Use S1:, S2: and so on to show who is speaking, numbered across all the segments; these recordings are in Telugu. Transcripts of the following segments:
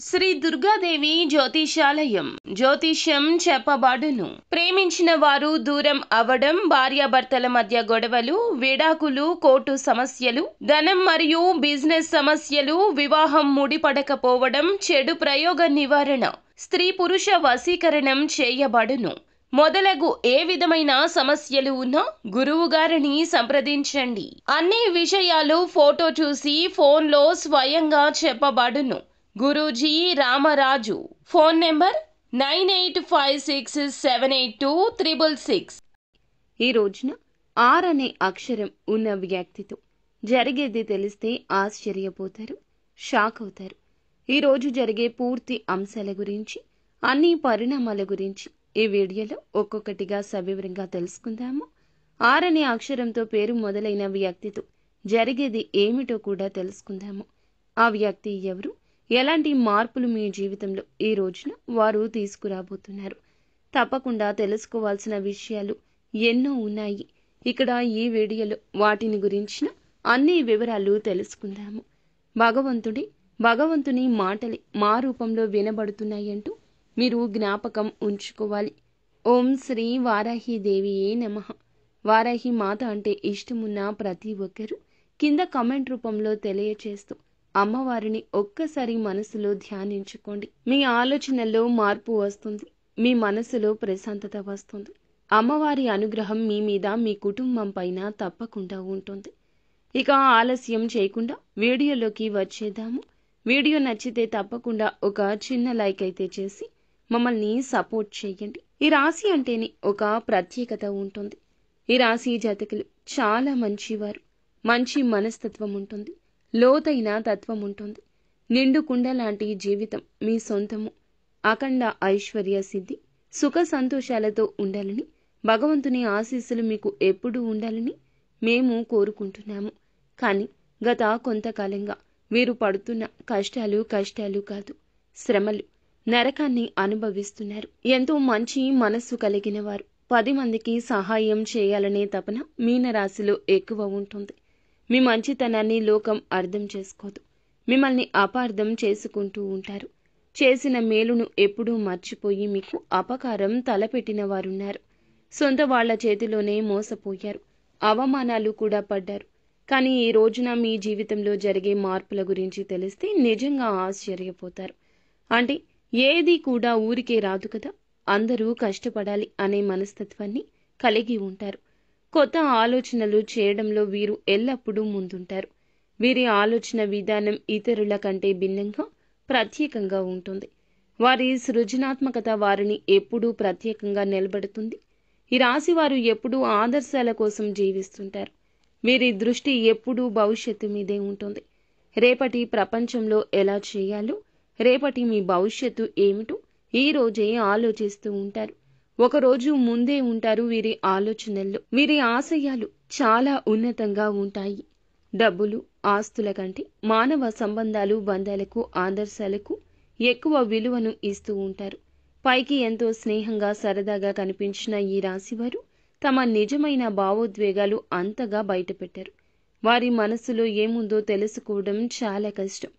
S1: శ్రీ దుర్గాదేవి జ్యోతిషాలయం జ్యోతిష్యం చెప్పబడును. ప్రేమించిన వారు దూరం అవ్వడం, భార్యాభర్తల మధ్య గొడవలు, విడాకులు, కోర్టు సమస్యలు, ధనం మరియు బిజినెస్ సమస్యలు, వివాహం ముడిపడకపోవడం, చెడు ప్రయోగ నివారణ, స్త్రీ పురుష వశీకరణం చేయబడును. మొదలగు ఏ విధమైన సమస్యలు ఉన్నా గురువు గారిని సంప్రదించండి. అన్ని విషయాలు ఫోటో చూసి ఫోన్లో స్వయంగా చెప్పబడును. గురూజీ రామరాజు. Phone number 9856782666.
S2: ఈ రోజున ఆర్ అనే అక్షరం ఉన్న వ్యక్తితో జరిగేది తెలిస్తే ఆశ్చర్యపోతారు, షాక్ అవుతారు. ఈరోజు జరిగే పూర్తి అంశాల గురించి, అన్ని పరిణామాల గురించి ఈ వీడియోలో ఒక్కొక్కటిగా సవివరంగా తెలుసుకుందాము. ఆర్ అనే అక్షరంతో పేరు మొదలైన వ్యక్తితో జరిగేది ఏమిటో కూడా తెలుసుకుందాము. ఆ వ్యక్తి ఎవరు, ఎలాంటి మార్పులు మీ జీవితంలో ఈ రోజున వారు తీసుకురాబోతున్నారు, తప్పకుండా తెలుసుకోవాల్సిన విషయాలు ఎన్నో ఉన్నాయి. ఇక్కడ ఈ వీడియోలో వాటిని గురించిన అన్ని వివరాలు తెలుసుకుందాము. భగవంతుని మాటలే మా రూపంలో వినబడుతున్నాయంటూ మీరు జ్ఞాపకం ఉంచుకోవాలి. ఓం శ్రీ వారాహి దేవియే నమః. వారాహి మాత అంటే ఇష్టమున్న ప్రతి ఒక్కరూ కింద కమెంట్ రూపంలో తెలియచేస్తూ అమ్మవారిని ఒక్కసారి మనసులో ధ్యానించుకోండి. మీ ఆలోచనల్లో మార్పు వస్తుంది, మీ మనసులో ప్రశాంతత వస్తుంది. అమ్మవారి అనుగ్రహం మీ మీద, మీ కుటుంబం పైన తప్పకుండా ఉంటుంది. ఇక ఆలస్యం చేయకుండా వీడియోలోకి వచ్చేద్దాము. వీడియో నచ్చితే తప్పకుండా ఒక చిన్న లైక్ అయితే చేసి మమ్మల్ని సపోర్ట్ చేయండి. ఈ రాశి అంటేనే ఒక ప్రత్యేకత ఉంటుంది. ఈ రాశి జాతకులు చాలా మంచివారు. మంచి మనస్తత్వం ఉంటుంది, లోతైన తత్వం ఉంటుంది. నిండు కుండ లాంటి జీవితం మీ సొంతము. అఖండ ఐశ్వర్య సిద్ధి, సుఖ సంతోషాలతో ఉండాలని, భగవంతుని ఆశీస్సులు మీకు ఎప్పుడూ ఉండాలని మేము కోరుకుంటున్నాము. కానీ గత కొంతకాలంగా వీరు పడుతున్న కష్టాలు కాదు, శ్రమలు, నరకాన్ని అనుభవిస్తున్నారు. ఎంతో మంచి మనస్సు కలిగిన వారు. 10 మందికి సహాయం చేయాలనే తపన మీనరాశిలో ఎక్కువ ఉంటుంది. మీ మంచితనాన్ని లోకం అర్థం చేసుకోదు. మిమ్మల్ని అపార్థం చేసుకుంటూ ఉంటారు. చేసిన మేలును ఎప్పుడూ మర్చిపోయి మీకు అపకారం తలపెట్టిన వారున్నారు. సొంత వాళ్ల చేతిలోనే మోసపోయారు, అవమానాలు కూడా పడ్డారు. కానీ ఈ రోజున మీ జీవితంలో జరిగే మార్పుల గురించి తెలిస్తే నిజంగా ఆశ్చర్యపోతారు. అంటే ఏది కూడా ఊరికే రాదు కదా, అందరూ కష్టపడాలి అనే మనస్తత్వాన్ని కలిగి ఉంటారు. కొత్త ఆలోచనలు చేయడంలో వీరు ఎల్లప్పుడూ ముందుంటారు. వీరి ఆలోచన విధానం ఇతరుల కంటే భిన్నంగా, ప్రత్యేకంగా ఉంటుంది. వారి సృజనాత్మకత వారిని ఎప్పుడూ ప్రత్యేకంగా నిలబెడుతుంది. ఈ రాశి వారు ఎప్పుడూ ఆదర్శాల కోసం జీవిస్తుంటారు. వీరి దృష్టి ఎప్పుడూ భవిష్యత్తు మీదే ఉంటుంది. రేపటి ప్రపంచంలో ఎలా చేయాలో, రేపటి మీ భవిష్యత్తు ఏమిటో ఈ రోజే ఆలోచిస్తూ ఉంటారు. ఒకరోజు ముందే ఉంటారు. వీరి ఆలోచనల్లో, వీరి ఆశయాలు చాలా ఉన్నతంగా ఉంటాయి. డబ్బులు, ఆస్తుల కంటే మానవ సంబంధాలు, బంధాలకు, ఆదర్శాలకు ఎక్కువ విలువను ఇస్తూ ఉంటారు. పైకి ఎంతో స్నేహంగా, సరదాగా కనిపించిన ఈ రాశివారు తమ నిజమైన భావోద్వేగాలు అంతగా బయటపెట్టారు. వారి మనస్సులో ఏముందో తెలుసుకోవడం చాలా కష్టం.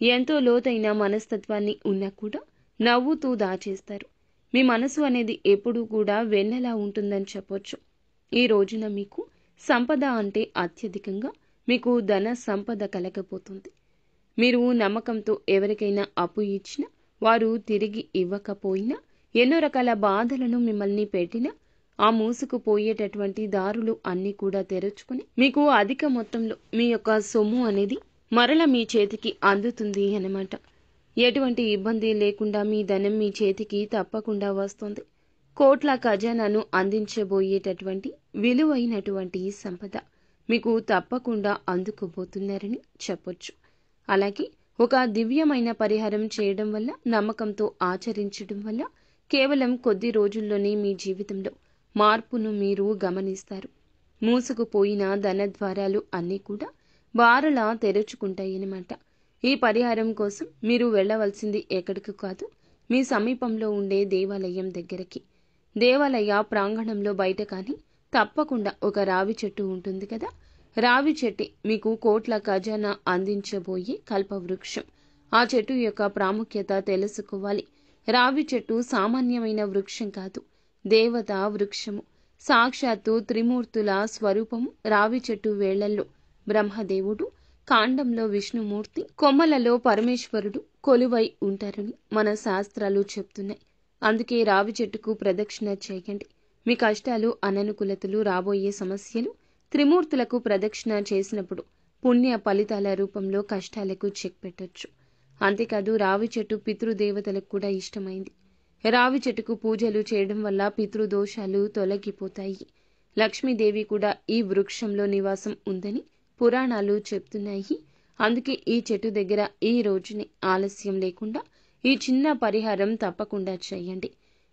S2: ఎంతో లోతైన మనస్తత్వాన్ని ఉన్నా కూడా నవ్వుతూ దాచేస్తారు. మీ మనసు అనేది ఎప్పుడూ కూడా వెన్నెలా ఉంటుందని చెప్పొచ్చు. ఈ రోజున మీకు సంపద అంటే అత్యధికంగా మీకు ధన సంపద కలగబోతుంది. మీరు నమ్మకంతో ఎవరికైనా అప్పు ఇచ్చినా, వారు తిరిగి ఇవ్వకపోయినా, ఎన్నో రకాల బాధలను మిమ్మల్ని పెట్టినా, ఆ మూసుకుపోయేటటువంటి దారులు అన్నీ కూడా తెరుచుకుని మీకు అధిక మొత్తంలో మీ యొక్క సొమ్ము అనేది మరల మీ చేతికి అందుతుంది అన్నమాట. ఎటువంటి ఇబ్బంది లేకుండా మీ ధనం మీ చేతికి తప్పకుండా వస్తుంది. కోట్ల ఖజానాను అందించబోయేటటువంటి విలువైనటువంటి సంపద మీకు తప్పకుండా అందుకోబోతున్నారని చెప్పొచ్చు. అలాగే ఒక దివ్యమైన పరిహారం చేయడం వల్ల, నమ్మకంతో ఆచరించడం వల్ల కేవలం కొద్ది రోజుల్లోనే మీ జీవితంలో మార్పును మీరు గమనిస్తారు. మూసుకుపోయిన ధన ద్వారాలు అన్నీ కూడా బారలా తెరుచుకుంటాయన్నమాట. ఈ పరిహారం కోసం మీరు వెళ్ళవలసింది ఎక్కడికి కాదు, మీ సమీపంలో ఉండే దేవాలయం దగ్గరికి. దేవాలయ ప్రాంగణంలో బయట కానీ తప్పకుండా ఒక రావి చెట్టు ఉంటుంది కదా, రావి చెట్టు మీకు కోట్ల ఖజానా అందించబోయే కల్పవృక్షం. ఆ చెట్టు యొక్క ప్రాముఖ్యత తెలుసుకోవాలి. రావి చెట్టు సామాన్యమైన వృక్షం కాదు, దేవతా వృక్షము. సాక్షాత్తు త్రిమూర్తుల స్వరూపము. రావి చెట్టు వేళ్లల్లో బ్రహ్మదేవుడు, కాండంలో విష్ణుమూర్తి, కొమ్మలలో పరమేశ్వరుడు కొలువై ఉంటారని మన శాస్త్రాలు చెప్తున్నాయి. అందుకే రావి చెట్టుకు ప్రదక్షిణ చేయండి. మీ కష్టాలు, అననుకూలతలు, రాబోయే సమస్యలు త్రిమూర్తులకు ప్రదక్షిణ చేసినప్పుడు పుణ్య ఫలితాల రూపంలో కష్టాలకు చెక్ పెట్టొచ్చు. అంతేకాదు రావి చెట్టు పితృదేవతలకు కూడా ఇష్టమైంది. రావి చెట్టుకు పూజలు చేయడం వల్ల పితృదోషాలు తొలగిపోతాయి. లక్ష్మీదేవి కూడా ఈ వృక్షంలో నివాసం ఉందని పురాణాలు చెప్తున్నాయి. అందుకే ఈ చెట్టు దగ్గర ఈ రోజుని ఆలస్యం లేకుండా ఈ చిన్న పరిహారం తప్పకుండా చేయండి.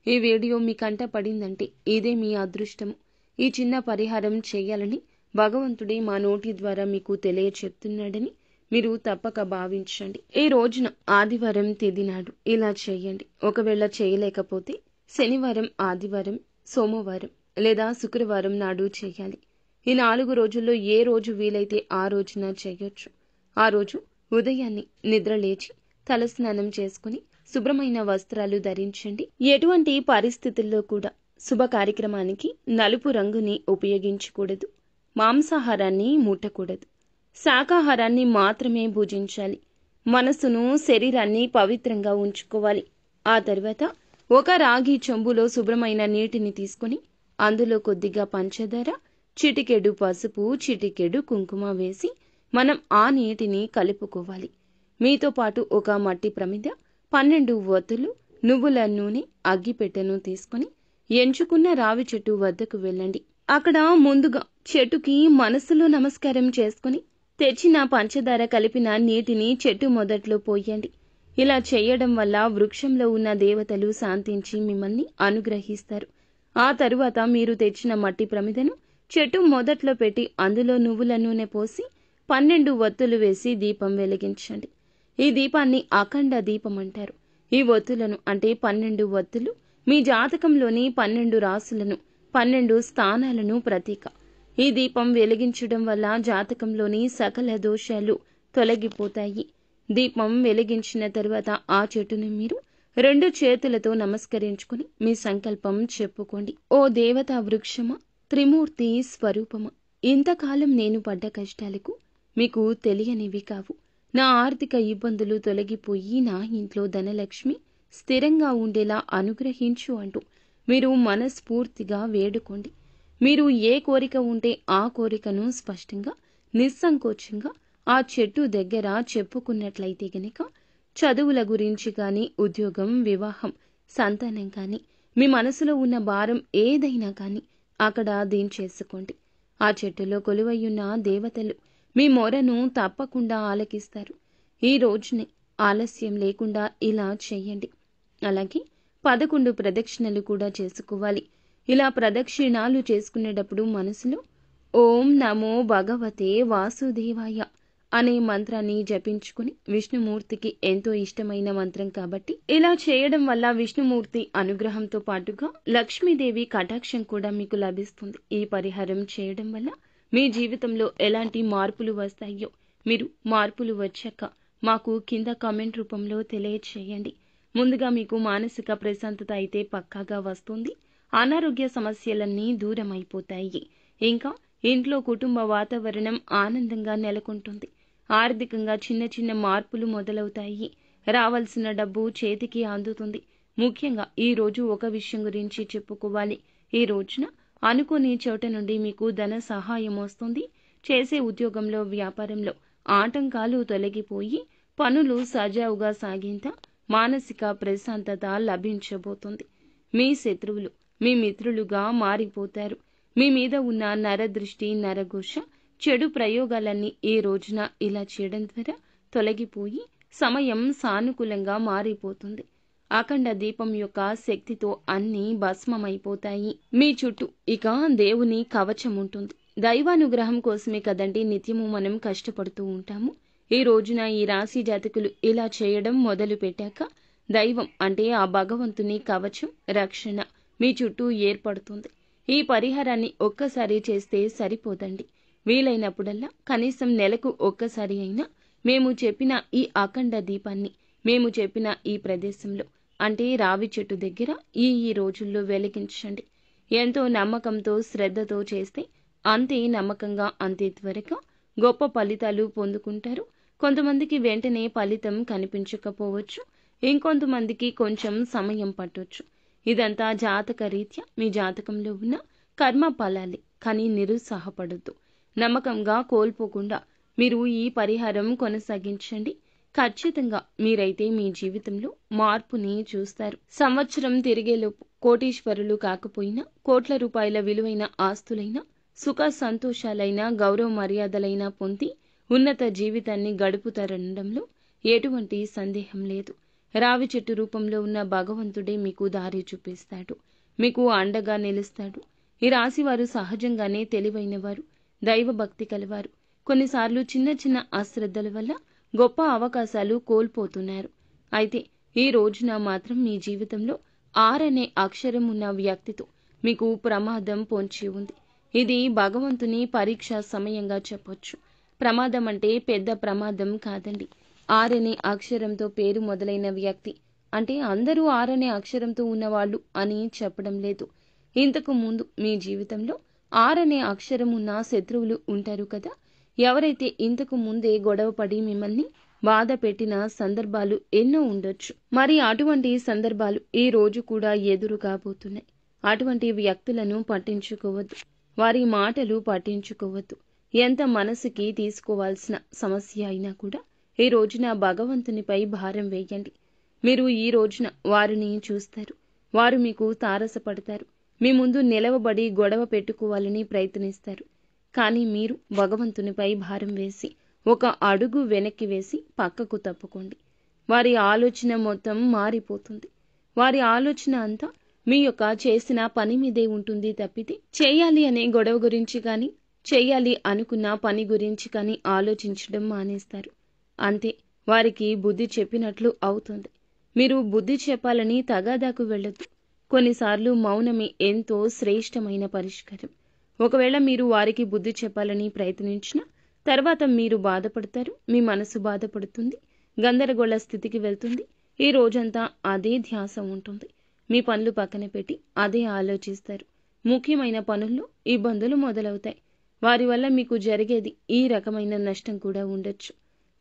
S2: ఈ వీడియో మీ కంట పడిందంటే ఇదే మీ అదృష్టము. ఈ చిన్న పరిహారం చేయాలని భగవంతుడే మా నోటి ద్వారా మీకు తెలియచెప్తున్నాడని మీరు తప్పక భావించండి. ఈ రోజున ఆదివారం తిథి నాడు ఇలా చేయండి. ఒకవేళ చేయలేకపోతే శనివారం, ఆదివారం, సోమవారం లేదా శుక్రవారం నాడు చేయాలి. ఈ 4 రోజుల్లో ఏ రోజు వీలైతే ఆ రోజున చేయొచ్చు. ఆ రోజు ఉదయాన్నే నిద్ర లేచి తలస్నానం చేసుకుని శుభ్రమైన వస్త్రాలు ధరించండి. ఎటువంటి పరిస్థితుల్లో కూడా శుభ కార్యక్రమానికి నలుపు రంగుని ఉపయోగించకూడదు. మాంసాహారాన్ని ముట్టకూడదు. శాకాహారాన్ని మాత్రమే భుజించాలి. మనసును, శరీరాన్ని పవిత్రంగా ఉంచుకోవాలి. ఆ తర్వాత ఒక రాగి చెంబులో శుభ్రమైన నీటిని తీసుకుని అందులో కొద్దిగా పంచదార, చిటికెడు పసుపు, చిటికెడు కుంకుమ వేసి మనం ఆ నీటిని కలుపుకోవాలి. మీతో పాటు ఒక మట్టి ప్రమిద, 12 ఒత్తులు, నువ్వుల నూనె, అగ్గిపెట్టెను తీసుకుని ఎంచుకున్న రావి చెట్టు వద్దకు వెళ్ళండి. అక్కడ ముందుగా చెట్టుకి మనసులో నమస్కారం చేసుకుని తెచ్చిన పంచదార కలిపిన నీటిని చెట్టు మొదట్లో పోయండి. ఇలా చేయడం వల్ల వృక్షంలో ఉన్న దేవతలు శాంతించి మిమ్మల్ని అనుగ్రహిస్తారు. ఆ తరువాత మీరు తెచ్చిన మట్టి ప్రమిదను చెట్టు మొదట్లో పెట్టి అందులో నువ్వుల నూనె పోసి 12 ఒత్తులు వేసి దీపం వెలిగించండి. ఈ దీపాన్ని అఖండ దీపం అంటారు. ఈ ఒత్తులను అంటే 12 ఒత్తులు మీ జాతకంలోని 12 రాసులను, 12 స్థానాలను ప్రతీక. ఈ దీపం వెలిగించడం వల్ల జాతకంలోని సకల దోషాలు తొలగిపోతాయి. దీపం వెలిగించిన తరువాత ఆ చెట్టుని మీరు 2 చేతులతో నమస్కరించుకుని మీ సంకల్పం చెప్పుకోండి. ఓ దేవతా వృక్షమా, త్రిమూర్తి స్వరూపమా, ఇంతకాలం నేను పడ్డ కష్టాలకు మీకు తెలియనివి కావు. నా ఆర్థిక ఇబ్బందులు తొలగిపోయి నా ఇంట్లో ధనలక్ష్మి స్థిరంగా ఉండేలా అనుగ్రహించు అంటూ మీరు మనస్ఫూర్తిగా వేడుకోండి. మీరు ఏ కోరిక ఉంటే ఆ కోరికను స్పష్టంగా, నిస్సంకోచంగా ఆ చెట్టు దగ్గర చెప్పుకున్నట్లయితే గనక చదువుల గురించి కానీ, ఉద్యోగం, వివాహం, సంతానం కానీ, మీ మనసులో ఉన్న భారం ఏదైనా కానీ అక్కడ దించేసుకోండి. ఆ చెట్టులో కొలువయ్యున్న దేవతలు మీ మొరను తప్పకుండా ఆలకిస్తారు. ఈ రోజునే ఆలస్యం లేకుండా ఇలా చేయండి. అలాగే 11 ప్రదక్షిణలు కూడా చేసుకోవాలి. ఇలా ప్రదక్షిణాలు చేసుకునేటప్పుడు మనసులో ఓం నమో భగవతే వాసుదేవాయ అనే మంత్రాన్ని జపించుకుని, విష్ణుమూర్తికి ఎంతో ఇష్టమైన మంత్రం కాబట్టి ఇలా చేయడం వల్ల విష్ణుమూర్తి అనుగ్రహంతో పాటుగా లక్ష్మీదేవి కటాక్షం కూడా మీకు లభిస్తుంది. ఈ పరిహారం చేయడం వల్ల మీ జీవితంలో ఎలాంటి మార్పులు వస్తాయో మీరు మార్పులు వచ్చాక మాకు కింద కామెంట్ రూపంలో తెలియచేయండి. ముందుగా మీకు మానసిక ప్రశాంతత అయితే పక్కాగా వస్తుంది. అనారోగ్య సమస్యలన్నీ దూరం అయిపోతాయి. ఇంకా ఇంట్లో కుటుంబ వాతావరణం ఆనందంగా నెలకొంటుంది. ఆర్థికంగా చిన్న చిన్న మార్పులు మొదలవుతాయి. రావాల్సిన డబ్బు చేతికి అందుతుంది. ముఖ్యంగా ఈ రోజు ఒక విషయం గురించి చెప్పుకోవాలి. ఈ రోజున అనుకోని చోట నుండి మీకు ధన సహాయం వస్తుంది. చేసే ఉద్యోగంలో, వ్యాపారంలో ఆటంకాలు తొలగిపోయి పనులు సజావుగా సాగేంత మానసిక ప్రశాంతత లభించబోతుంది. మీ శత్రువులు మీ మిత్రులుగా మారిపోతారు. మీ మీద ఉన్న నరదృష్టి, నరఘోష, చెడు ప్రయోగాలన్నీ ఈ రోజున ఇలా చేయడం ద్వారా తొలగిపోయి సమయం సానుకూలంగా మారిపోతుంది. అఖండ దీపం యొక్క శక్తితో అన్నీ భస్మమైపోతాయి. మీ చుట్టూ ఇక దేవుని కవచం ఉంటుంది. దైవానుగ్రహం కోసమే కదండి నిత్యము మనం కష్టపడుతూ ఉంటాము. ఈ రోజున ఈ రాశి జాతకులు ఇలా చేయడం మొదలు పెట్టాక దైవం అంటే ఆ భగవంతుని కవచం, రక్షణ మీ చుట్టూ ఏర్పడుతుంది. ఈ పరిహారాన్ని ఒక్కసారి చేస్తే సరిపోదండి. వీలైనప్పుడల్లా కనీసం నెలకు ఒక్కసారి అయినా మేము చెప్పిన ఈ అఖండ దీపాన్ని మేము చెప్పిన ఈ ప్రదేశంలో అంటే రావి చెట్టు దగ్గర ఈ రోజుల్లో వెలిగించండి. ఎంతో నమ్మకంతో శ్రద్ధతో చేస్తే అంతే నమ్మకంగా అంతే త్వరగా గొప్ప ఫలితాలు పొందుకుంటారు. కొంతమందికి వెంటనే ఫలితం కనిపించకపోవచ్చు, ఇంకొంతమందికి కొంచెం సమయం పట్టొచ్చు. ఇదంతా జాతక రీత్యా మీ జాతకంలో ఉన్న కర్మ ఫలాలే. కానీ నిరుత్సాహపడొద్దు. నమ్మకంగా కోల్పోకుండా మీరు ఈ పరిహారం కొనసాగించండి. ఖచ్చితంగా మీరైతే మీ జీవితంలో మార్పుని చూస్తారు. సంవత్సరం తిరిగేలోపు కోటీశ్వరులు కాకపోయినా కోట్ల రూపాయల విలువైన ఆస్తులైనా సుఖ సంతోషాలైనా గౌరవ మర్యాదలైనా పొంది ఉన్నత జీవితాన్ని గడుపుతారనడంలో ఎటువంటి సందేహం లేదు. రావి చెట్టు రూపంలో ఉన్న భగవంతుడే మీకు దారి చూపిస్తాడు, మీకు అండగా నిలుస్తాడు. ఈ రాశివారు సహజంగానే తెలివైనవారు, దైవభక్తి కలవారు. కొన్నిసార్లు చిన్న చిన్న అశ్రద్ధల వల్ల గొప్ప అవకాశాలు కోల్పోతున్నారు. అయితే ఈ రోజున మాత్రం మీ జీవితంలో అనే అక్షరం ఉన్న వ్యక్తితో మీకు ప్రమాదం పొంచి ఉంది. ఇది భగవంతుని పరీక్ష సమయంగా చెప్పొచ్చు. ప్రమాదం అంటే పెద్ద ప్రమాదం కాదండి. అనే అక్షరంతో పేరు మొదలైన వ్యక్తి అంటే అందరూ అనే అక్షరంతో ఉన్నవాళ్ళు అని చెప్పడం లేదు. ఇంతకు ముందు మీ జీవితంలో అనే అక్షరం ఉన్న శత్రువులు ఉంటారు కదా. ఎవరైతే ఇంతకు ముందే గొడవపడి మిమ్మల్ని బాధ పెట్టిన సందర్భాలు ఎన్నో ఉండొచ్చు. మరి అటువంటి సందర్భాలు ఈ రోజు కూడా ఎదురు కాబోతున్నాయి. అటువంటి వ్యక్తులను పట్టించుకోవద్దు, వారి మాటలు పట్టించుకోవద్దు. ఎంత మనసుకి తీసుకోవాల్సిన సమస్య అయినా కూడా ఈ రోజున భగవంతునిపై భారం వేయండి. మీరు ఈ రోజున వారిని చూస్తారు, వారు మీకు తారసపడతారు, మీ ముందు నిలవబడి గొడవ పెట్టుకోవాలని ప్రయత్నిస్తారు. కానీ మీరు భగవంతునిపై భారం వేసి ఒక అడుగు వెనక్కి వేసి పక్కకు తప్పుకోండి. వారి ఆలోచన మొత్తం మారిపోతుంది. వారి ఆలోచన అంతా మీ యొక్క చేసిన పని మీదే ఉంటుంది తప్పితే చేయాలి అనే గొడవ గురించి కానీ చేయాలి అనుకున్న పని గురించి కానీ ఆలోచించడం మానేస్తారు. అంతే, వారికి బుద్ధి చెప్పినట్లు అవుతుంది. మీరు బుద్ధి చెప్పాలని తగాదాకు వెళ్ళొద్దు. కొన్నిసార్లు మౌనమే ఎంతో శ్రేష్టమైన పరిష్కారం. ఒకవేళ మీరు వారికి బుద్ధి చెప్పాలని ప్రయత్నించినా తర్వాత మీరు బాధపడతారు, మీ మనసు బాధపడుతుంది, గందరగోళ స్థితికి వెళ్తుంది. ఈ రోజంతా అదే ధ్యాస ఉంటుంది. మీ పనులు పక్కన పెట్టి అదే ఆలోచిస్తారు. ముఖ్యమైన పనుల్లో ఇబ్బందులు మొదలవుతాయి. వారి వల్ల మీకు జరిగేది ఈ రకమైన నష్టం కూడా ఉండొచ్చు.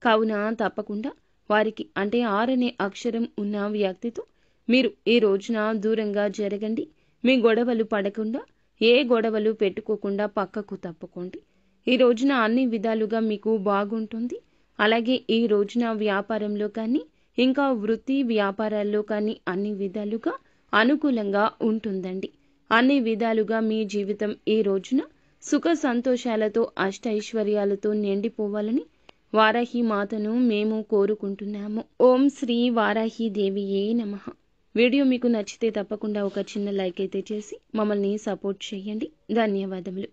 S2: కావున తప్పకుండా వారికి అంటే అనే అక్షరం ఉన్న వ్యక్తితో మీరు ఈ రోజున దూరంగా జరగండి. మీ గొడవలు పడకుండా ఏ గొడవలు పెట్టుకోకుండా పక్కకు తప్పుకోండి. ఈ రోజున అన్ని విధాలుగా మీకు బాగుంటుంది. అలాగే ఈ రోజున వ్యాపారంలో కానీ ఇంకా వృత్తి వ్యాపారాల్లో కానీ అన్ని విధాలుగా అనుకూలంగా ఉంటుందండి. అన్ని విధాలుగా మీ జీవితం ఈ రోజున సుఖ సంతోషాలతో అష్టైశ్వర్యాలతో నిండిపోవాలని వారాహి మాతను మేము కోరుకుంటున్నాము. ఓం శ్రీ వారాహి దేవియే నమః. వీడియో మీకు నచ్చితే తప్పకుండా ఒక చిన్న లైక్ అయితే చేసి మమ్మల్ని సపోర్ట్ చేయండి. ధన్యవాదములు.